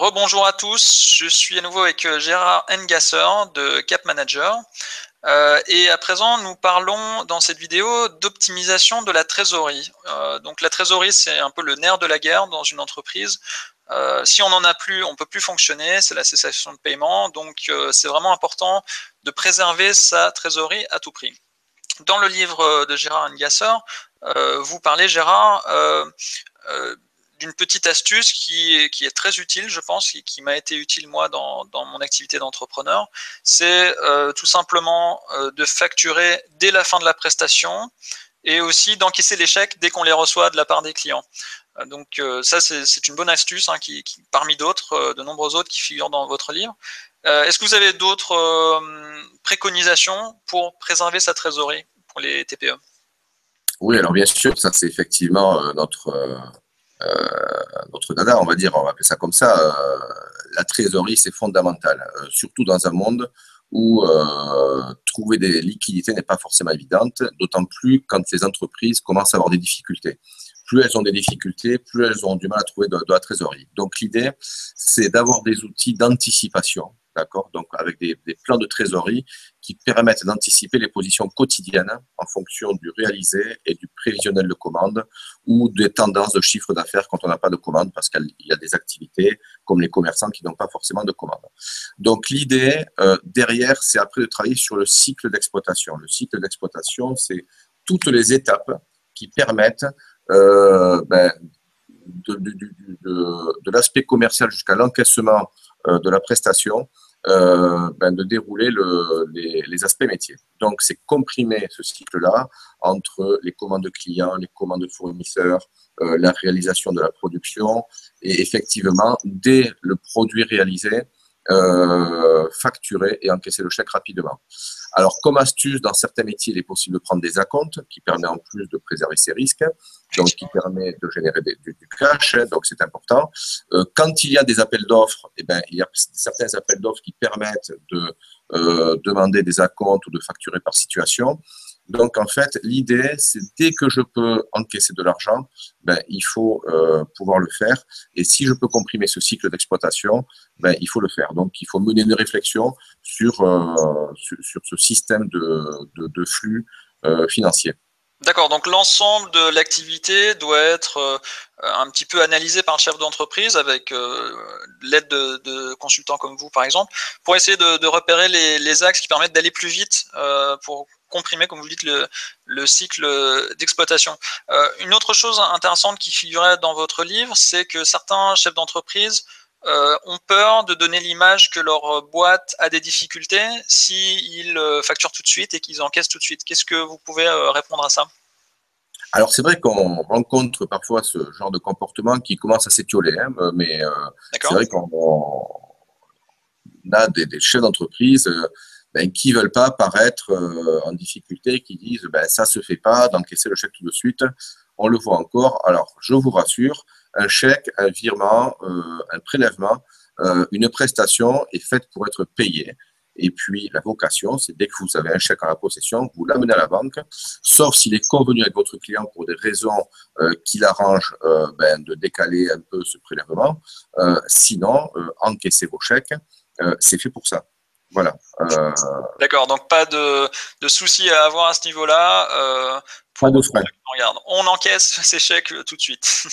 Rebonjour à tous, je suis à nouveau avec Gérard Engasser de Cap Manager. Et à présent, nous parlons dans cette vidéo d'optimisation de la trésorerie. Donc la trésorerie, c'est un peu le nerf de la guerre dans une entreprise. Si on n'en a plus, on ne peut plus fonctionner, c'est la cessation de paiement. Donc c'est vraiment important de préserver sa trésorerie à tout prix. Dans le livre de Gérard Engasser, vous parlez, Gérard, d'une petite astuce qui est très utile, je pense, qui m'a été utile moi dans mon activité d'entrepreneur, c'est tout simplement de facturer dès la fin de la prestation et aussi d'encaisser les chèques dès qu'on les reçoit de la part des clients. Donc ça, c'est une bonne astuce hein, parmi d'autres, de nombreux autres qui figurent dans votre livre. Est-ce que vous avez d'autres préconisations pour préserver sa trésorerie pour les TPE? Oui, alors bien sûr, ça c'est effectivement notre dada, on va dire, on va appeler ça comme ça. La trésorerie, c'est fondamental, surtout dans un monde où trouver des liquidités n'est pas forcément évidente, d'autant plus quand les entreprises commencent à avoir des difficultés. Plus elles ont des difficultés, plus elles auront du mal à trouver de la trésorerie. Donc l'idée, c'est d'avoir des outils d'anticipation, d'accord? Donc avec des plans de trésorerie qui permettent d'anticiper les positions quotidiennes en fonction du réalisé et du prévisionnel de commande ou des tendances de chiffre d'affaires quand on n'a pas de commande parce qu'il y a des activités comme les commerçants qui n'ont pas forcément de commande. Donc l'idée derrière, c'est après de travailler sur le cycle d'exploitation. Le cycle d'exploitation, c'est toutes les étapes qui permettent de l'aspect commercial jusqu'à l'encaissement de la prestation, de dérouler les aspects métiers. Donc, c'est comprimer ce cycle-là entre les commandes clients, les commandes fournisseurs, la réalisation de la production et effectivement, dès le produit réalisé, facturer et encaisser le chèque rapidement. Alors, comme astuce, dans certains métiers, il est possible de prendre des acomptes qui permet en plus de préserver ses risques, donc qui permet de générer du cash, donc c'est important. Quand il y a des appels d'offres, eh ben, il y a certains appels d'offres qui permettent de demander des acomptes ou de facturer par situation. Donc, en fait, l'idée, c'est dès que je peux encaisser de l'argent, ben, il faut pouvoir le faire. Et si je peux comprimer ce cycle d'exploitation, ben, il faut le faire. Donc, il faut mener une réflexion sur ce système de flux financier. D'accord, donc l'ensemble de l'activité doit être un petit peu analysé par le chef d'entreprise avec l'aide de consultants comme vous, par exemple, pour essayer de repérer les axes qui permettent d'aller plus vite pour comprimer, comme vous dites, le cycle d'exploitation. Une autre chose intéressante qui figurait dans votre livre, c'est que certains chefs d'entreprise ont peur de donner l'image que leur boîte a des difficultés s'ils facturent tout de suite et qu'ils encaissent tout de suite. Qu'est-ce que vous pouvez répondre à ça? Alors, c'est vrai qu'on rencontre parfois ce genre de comportement qui commence à s'étioler, hein, mais c'est vrai qu'on a des chefs d'entreprise qui veulent pas paraître en difficulté, qui disent ça se fait pas d'encaisser le chèque tout de suite. On le voit encore. Alors, je vous rassure, un chèque, un virement, un prélèvement, une prestation est faite pour être payée. Et puis, la vocation, c'est dès que vous avez un chèque en la possession, vous l'amenez à la banque, sauf s'il est convenu avec votre client pour des raisons qui l'arrangent de décaler un peu ce prélèvement. Sinon, encaissez vos chèques, c'est fait pour ça. Voilà. D'accord, donc pas de soucis à avoir à ce niveau-là. Pas de frais. On encaisse ces chèques tout de suite.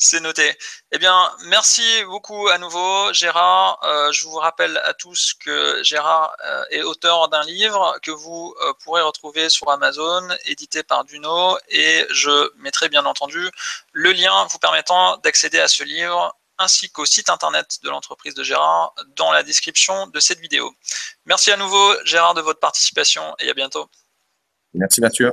C'est noté. Eh bien, merci beaucoup à nouveau, Gérard. Je vous rappelle à tous que Gérard est auteur d'un livre que vous pourrez retrouver sur Amazon, édité par Duno, et je mettrai bien entendu le lien vous permettant d'accéder à ce livre ainsi qu'au site internet de l'entreprise de Gérard dans la description de cette vidéo. Merci à nouveau, Gérard, de votre participation et à bientôt. Merci Mathieu.